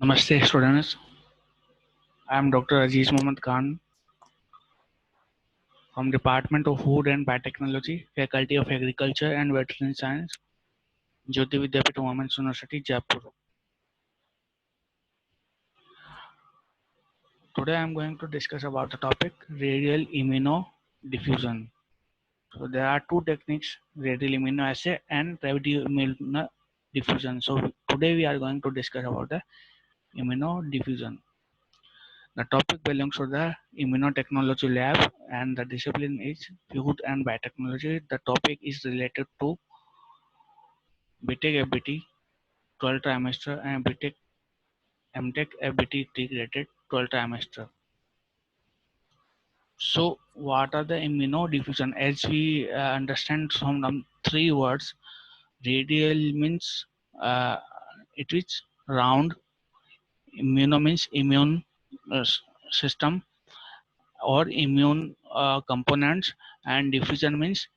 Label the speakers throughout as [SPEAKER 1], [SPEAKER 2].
[SPEAKER 1] Namaste students, I am Dr. Aziz Mohammad Khan from Department of Food and Biotechnology, Faculty of Agriculture and Veterinary Science, Jyoti Vidyapeeth Women's University, Jaipur. Today I am going to discuss about the topic radial immunodiffusion. So there are two techniques, radial immunoassay and radio immunodiffusion. So today we are going to discuss about the immunodiffusion. The topic belongs to the immunotechnology lab and the discipline is food and biotechnology. The topic is related to BTech FBT 12 trimester and BTech MTech FBT integrated 12 trimester. So what are the immunodiffusion? As we understand from the three words, radial means it is round, immuno means immune uh, system or immune components, and diffusion means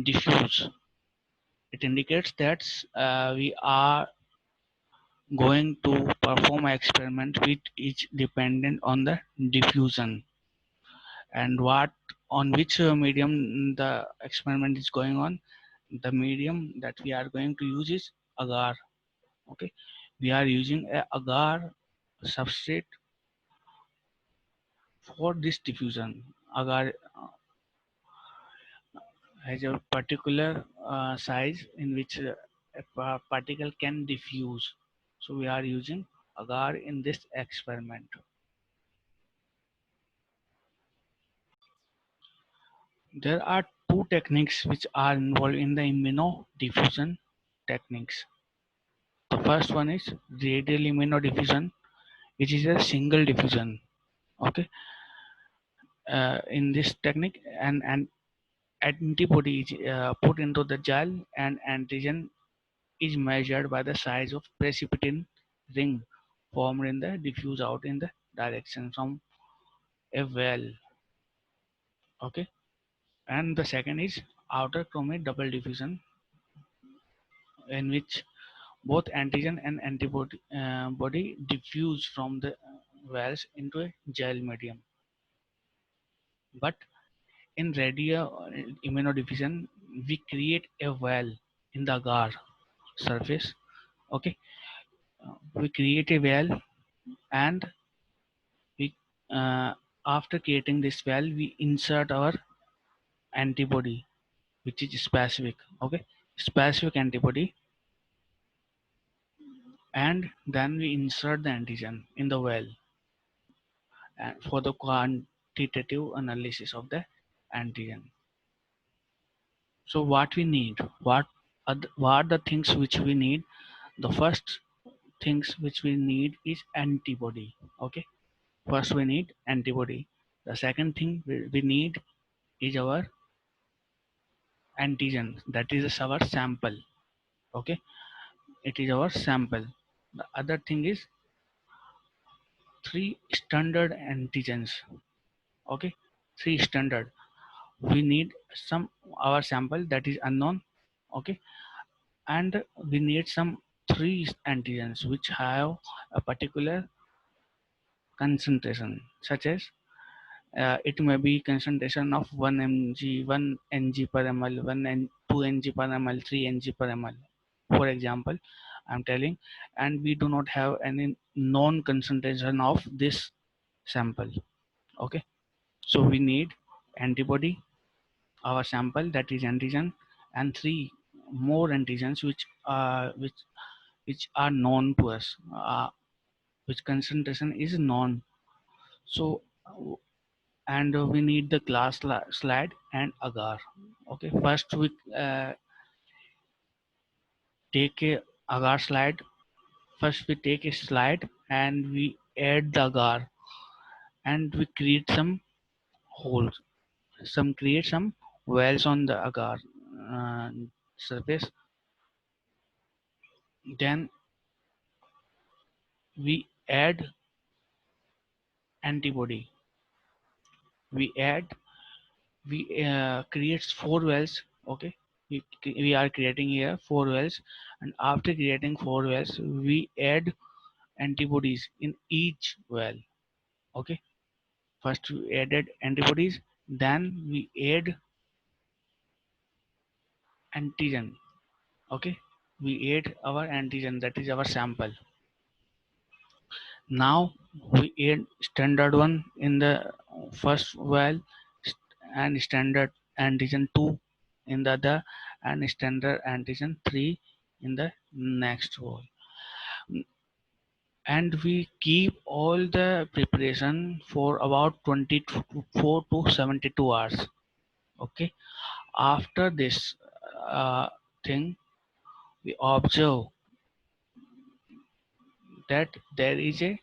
[SPEAKER 1] diffuse. It indicates that we are going to perform an experiment which is dependent on the diffusion and what on which medium the experiment is going on. The medium that we are going to use is agar. Okay, we are using a agar substrate for this diffusion. Agar has a particular size in which a particle can diffuse. So we are using agar in this experiment. There are two techniques which are involved in the immunodiffusion techniques. The first one is radial immunodiffusion, which is a single diffusion. Okay, in this technique, an antibody is put into the gel, and antigen is measured by the size of precipitin ring formed in the diffuse out in the direction from a well. Okay, and the second is outer chromic double diffusion, in which both antigen and antibody body diffuse from the wells into a gel medium. But in radio immunodiffusion, we create a well in the agar surface. Okay, we create a well, and we after creating this well, we insert our antibody, which is specific. Okay, specific antibody, and then we insert the antigen in the well and for the quantitative analysis of the antigen. So what we need, what are the things which we need? The first things which we need is antibody. Okay, first we need antibody. The second thing we need is our antigen, that is our sample. Okay, it is our sample. The other thing is three standard antigens. Okay, three standard. We need some our sample that is unknown. Okay, and we need some three antigens which have a particular concentration, such as it may be concentration of 1 mg, 1 ng per ml, 2 ng per ml, 3 ng per ml. For example, I'm telling, and we do not have any known concentration of this sample. Okay, so we need antibody, our sample that is antigen, and three more antigens which are known to us, which concentration is known. So and we need the glass slide and agar. Okay, first we take a agar slide. First we take a slide and we add the agar, and we create some holes, create some wells on the agar uh, surface. Then we add antibody. We add, we creates four wells. Okay, we are creating here four wells, and after creating four wells, we add antibodies in each well. Okay, first we added antibodies, then we add antigen. Okay, we add our antigen, that is our sample. Now we add standard one in the first well, and standard antigen 2 in the other, and standard antigen 3 in the next well. And we keep all the preparation for about 24 to 72 hours. Okay, after this thing, we observe that there is a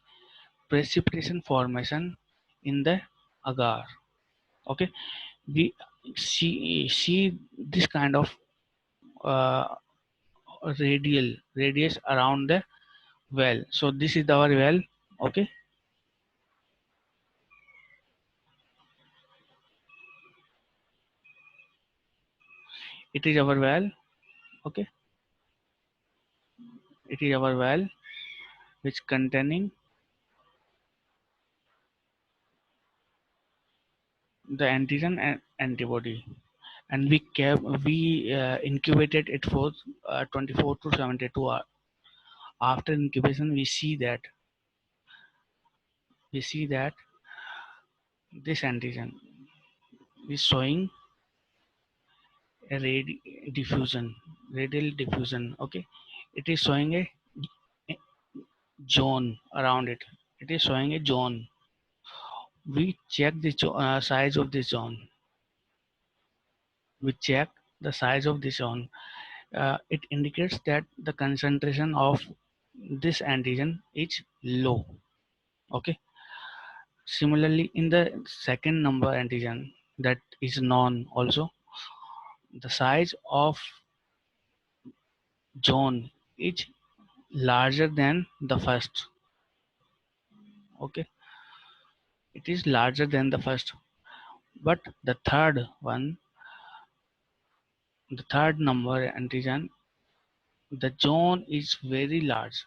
[SPEAKER 1] precipitation formation in the agar. Okay, we see this kind of uh, radius around the well. So this is our well. Okay, it is our well. Okay, it is our well which containing the antigen and antibody, and we incubated it for 24 to 72 hours. After incubation, we see that this antigen is showing a radial diffusion. Okay, it is showing a zone around it. It is showing a zone. We check the size of this zone. We check the size of this zone. It indicates that the concentration of this antigen is low. Okay. Similarly, in the second number antigen, that is known also, the size of zone is larger than the first. Okay, it is larger than the first, but the third number antigen, the zone is very large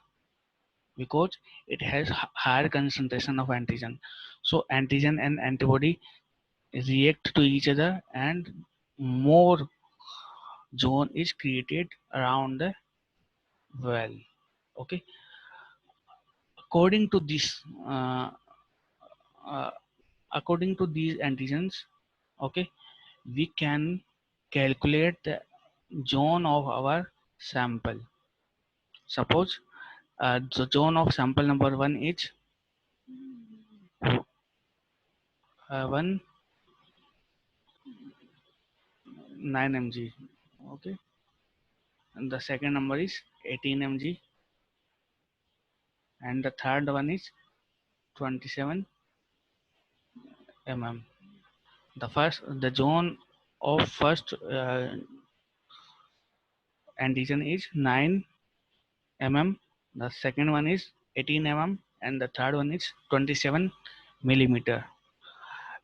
[SPEAKER 1] because it has higher concentration of antigen. So antigen and antibody react to each other, and more zone is created around the well. Okay, according to this uh, uh, according to these antigens, okay, we can calculate the zone of our sample. Suppose the zone of sample number 1 is 1 9 mg. Okay, and the second number is 18 mg, and the third one is 27 mm. The zone of first antigen is 9 mm, the second one is 18 mm, and the third one is 27 millimeter.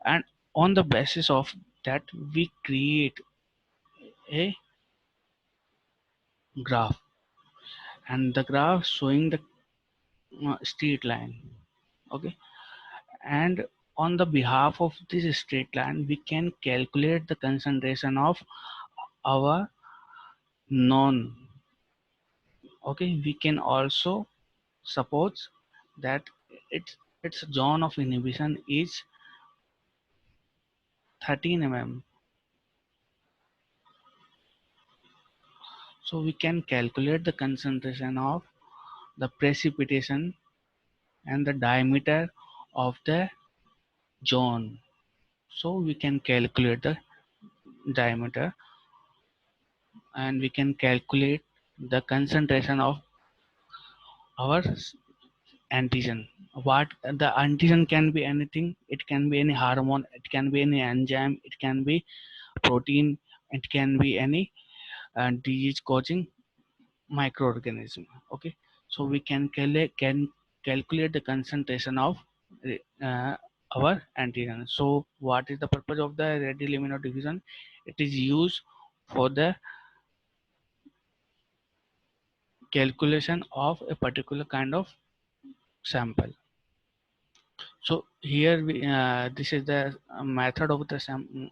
[SPEAKER 1] And on the basis of that, we create a graph, and the graph showing the straight line. Okay, and on the behalf of this straight line, we can calculate the concentration of our known. Okay, we can also suppose that its zone of inhibition is 13 mm. So we can calculate the concentration of the precipitation and the diameter of the zone. So we can calculate the diameter, and we can calculate the concentration of our antigen. What the antigen can be anything. It can be any hormone. It can be any enzyme. It can be protein. It can be any disease causing microorganism. Okay, so we can calculate the concentration of uh, our antigen. So what is the purpose of the radial immunodiffusion? It is used for the calculation of a particular kind of sample. So here this is the method of the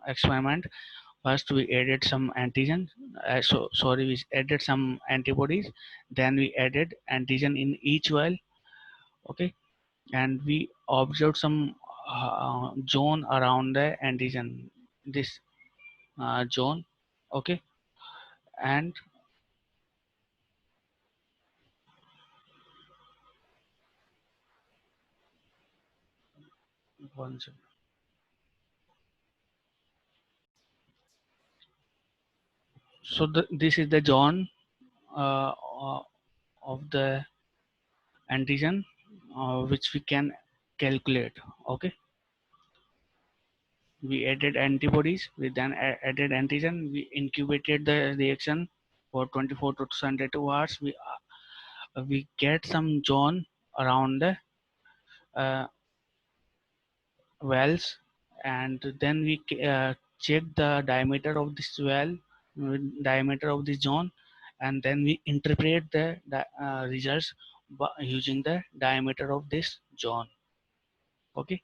[SPEAKER 1] experiment. First we added some antigen, we added some antibodies, then we added antigen in each well. Okay, and we observed some zone around the antigen, this zone. Okay, and one second. So this is the zone of the antigen which we can calculate. Okay, we added antibodies, we then added antigen, we incubated the reaction for 24 to 72 hours. We get some zone around the uh, wells, and then we check the diameter of this well, diameter of this zone, and then we interpret the results using the diameter of this zone. Okay,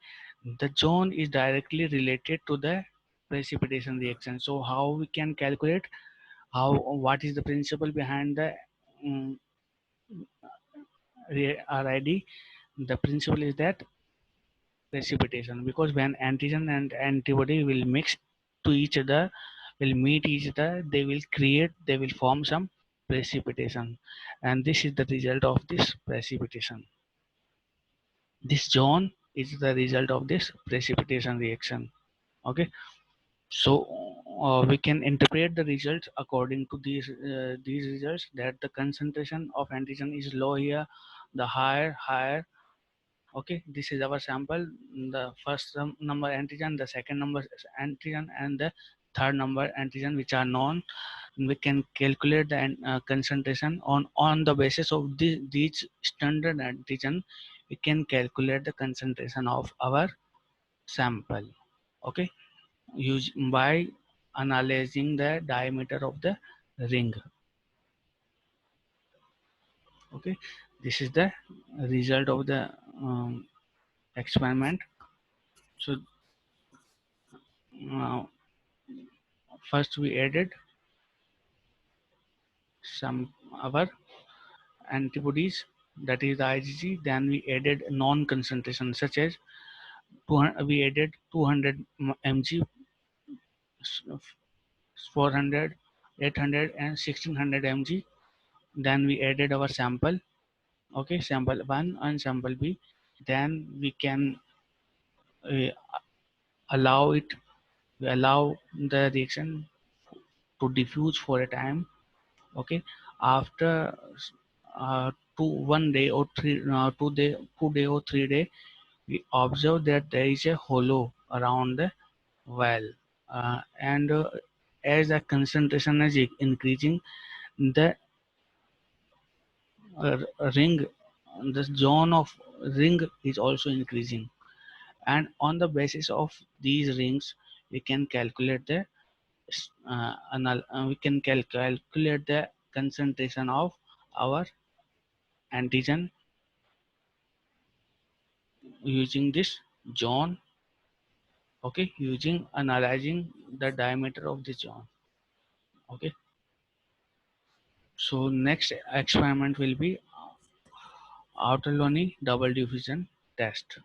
[SPEAKER 1] the zone is directly related to the precipitation reaction. So how we can calculate, how what is the principle behind the um, RID? The principle is that precipitation, because when antigen and antibody will mix to each other, will meet each other, they will form some precipitation, and this is the result of this precipitation. This zone is the result of this precipitation reaction. Okay, so we can interpret the results according to these results, that the concentration of antigen is low here, the higher. Okay, this is our sample, the first number antigen, the second number antigen, and the third number antigen, which are known. We can calculate the concentration on the basis of these standard antigen. We can calculate the concentration of our sample. Okay, use by analyzing the diameter of the ring. Okay, this is the result of the experiment. So uh, first we added some our antibodies, that is the IgG. Then we added non-concentration such as we added 200 mg, 400, 800, and 1600 mg. Then we added our sample. Okay, sample 1 and sample B. Then we can uh, allow it we allow the reaction to diffuse for a time. Okay, after two 1 day or 2 day or 3 day, we observe that there is a hollow around the well, and as the concentration is increasing, the uh, ring the zone of ring is also increasing, and on the basis of these rings we can calculate the we can calculate the concentration of our antigen using this zone. Okay, using analyzing the diameter of the zone. Okay, so next experiment will be Outerloni double diffusion test.